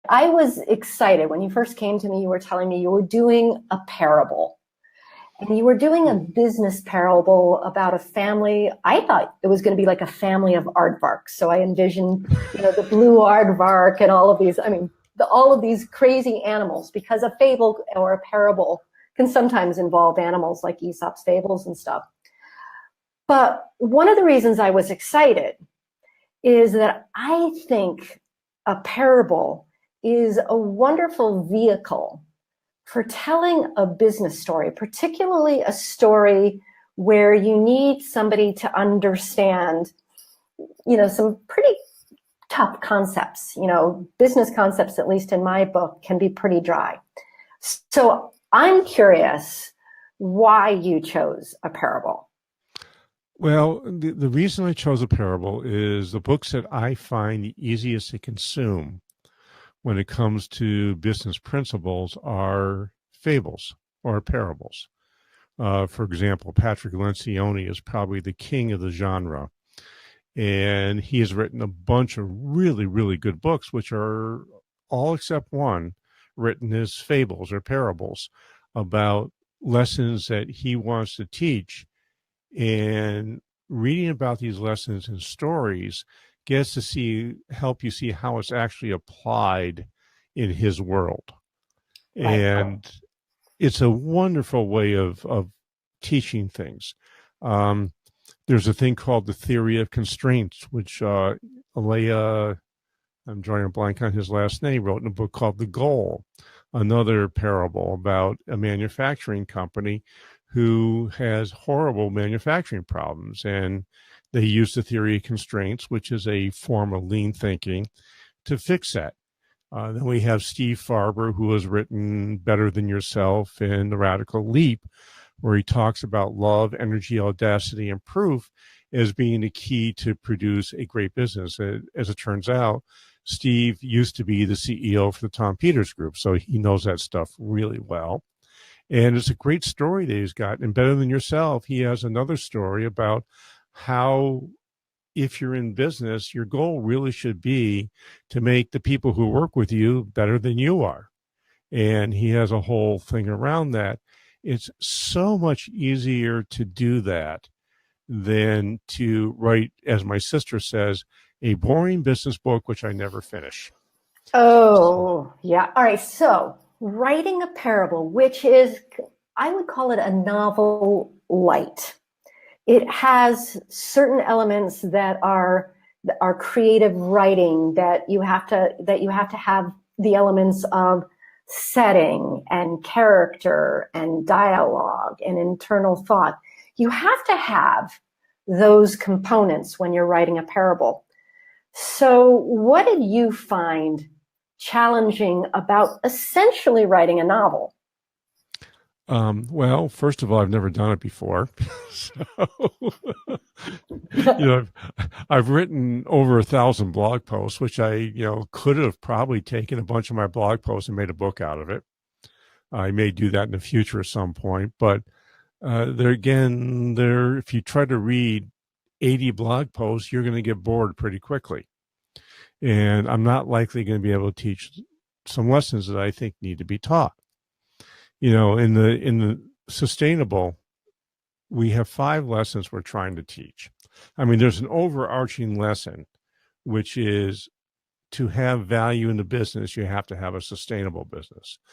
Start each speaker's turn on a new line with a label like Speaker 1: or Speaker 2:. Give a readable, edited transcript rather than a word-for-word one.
Speaker 1: I was excited when you first came to me. You were telling me you were doing a parable. And you were doing a business parable about a family. I thought it was going to be like a family of aardvarks. So I envisioned, the blue aardvark and all of these, all of these crazy animals, because a fable or a parable can sometimes involve animals like Aesop's fables and stuff. But one of the reasons I was excited is that I think a parable is a wonderful vehicle for telling a business story, particularly a story where you need somebody to understand, some pretty tough concepts. Business concepts, at least in my book, can be pretty dry. So I'm curious why you chose a parable.
Speaker 2: Well, the reason I chose a parable is the books that I find the easiest to consume when it comes to business principles are fables or parables. For example, Patrick Lencioni is probably the king of the genre. And he has written a bunch of really, really good books, which are all except one written as fables or parables about lessons that he wants to teach. And reading about these lessons and stories gets to help you see how it's actually applied in his world.
Speaker 1: Right.
Speaker 2: And it's a wonderful way of teaching things. There's a thing called the theory of constraints, which Alea, I'm drawing a blank on his last name, wrote in a book called The Goal, another parable about a manufacturing company who has horrible manufacturing problems. And they use the theory of constraints, which is a form of lean thinking, to fix that. Then we have Steve Farber, who has written Better Than Yourself and The Radical Leap, where he talks about love, energy, audacity, and proof as being the key to produce a great business. As it turns out, Steve used to be the CEO for the Tom Peters Group, so he knows that stuff really well. And it's a great story that he's got. And Better Than Yourself, he has another story about how, if you're in business, your goal really should be to make the people who work with you better than you are. And he has a whole thing around that. It's so much easier to do that than to write, as my sister says, a boring business book, which I never finish.
Speaker 1: Oh, yeah. All right. So writing a parable, which is, I would call it a novel light. It has certain elements that are creative writing that you have to have the elements of setting and character and dialogue and internal thought. You have to have those components when you're writing a parable. So what did you find challenging about essentially writing a novel?
Speaker 2: Well, first of all, I've never done it before. So, I've written over 1,000 blog posts, which I could have probably taken a bunch of my blog posts and made a book out of it. I may do that in the future at some point, but if you try to read 80 blog posts, you're going to get bored pretty quickly. And I'm not likely going to be able to teach some lessons that I think need to be taught. In the sustainable, we have 5 lessons we're trying to teach. I mean, there's an overarching lesson, which is to have value in the business, you have to have a sustainable business.